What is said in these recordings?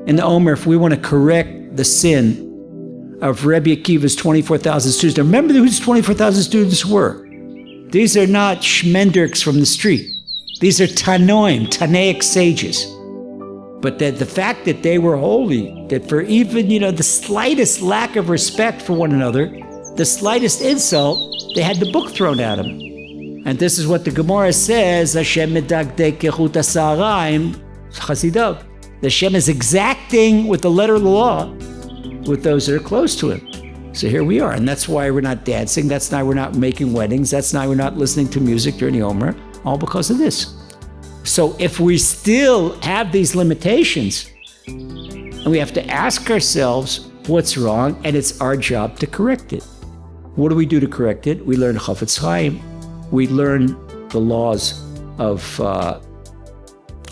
in the Omer, if we want to correct the sin of Rebbe Akiva's 24,000 students. Now remember who his 24,000 students were. These are not shmendriks from the street. These are Tanaic sages. But the fact that they were holy, that for even, the slightest lack of respect for one another, the slightest insult, they had the book thrown at them. And this is what the Gemara says, Hashem medagdek kechut hasaraim chasidav. The Hashem is exacting with the letter of the law with those that are close to him. So here we are, and that's why we're not dancing, that's why we're not making weddings, that's why we're not listening to music during the Omer, all because of this. So if we still have these limitations, and we have to ask ourselves what's wrong, and it's our job to correct it. What do we do to correct it? We learn Chafetz Chaim, we learn the laws of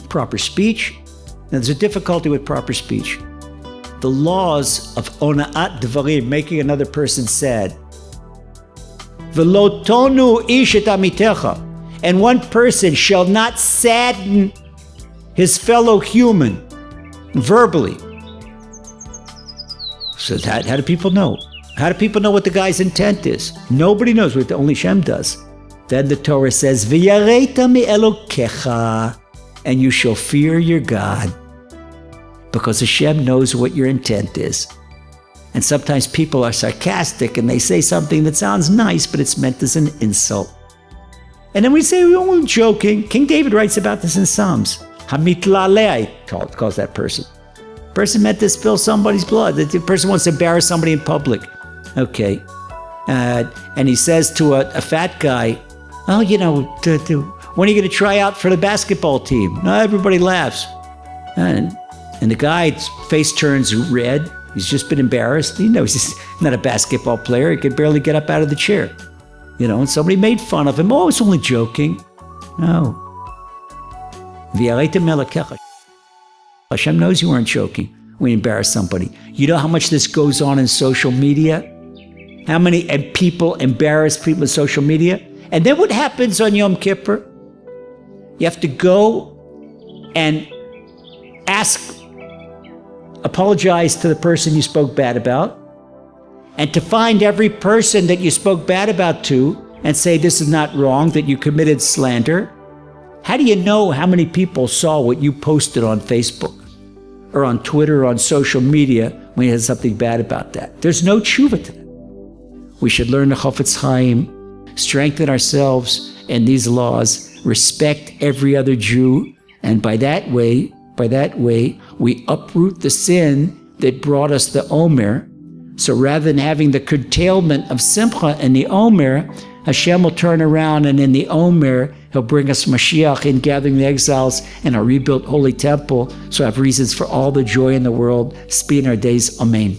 proper speech. Now there's a difficulty with proper speech. The laws of ona'at dvarim, making another person sad. V'lo tonu ish et amitecha, and one person shall not sadden his fellow human verbally. So how do people know? How do people know what the guy's intent is? Nobody knows what only Shem does. Then the Torah says, V'yareita mi'elokecha, and you shall fear your God, because Hashem knows what your intent is. And sometimes people are sarcastic and they say something that sounds nice, but it's meant as an insult. And then we say, we're joking. King David writes about this in Psalms. Hamitlalei calls that person. The person meant to spill somebody's blood. The person wants to embarrass somebody in public. Okay. And he says to a fat guy, oh, when are you going to try out for the basketball team? No, everybody laughs. And the guy's face turns red. He's just been embarrassed. He knows he's not a basketball player. He could barely get up out of the chair. And somebody made fun of him. Oh, I was only joking. No. Hashem knows you weren't joking when you embarrass somebody. You know how much this goes on in social media? How many people embarrass people in social media? And then what happens on Yom Kippur? You have to go and apologize to the person you spoke bad about, and to find every person that you spoke bad about to and say this is not wrong, that you committed slander. How do you know how many people saw what you posted on Facebook or on Twitter or on social media when you had something bad about that? There's no tshuva to that. We should learn the Chafetz Chaim, strengthen ourselves in these laws, respect every other Jew, and by that way, we uproot the sin that brought us the Omer. So rather than having the curtailment of Simcha in the Omer, Hashem will turn around, and in the Omer, He'll bring us Mashiach in gathering the exiles in a rebuilt holy temple. So I have reasons for all the joy in the world. Speed in our days. Amen.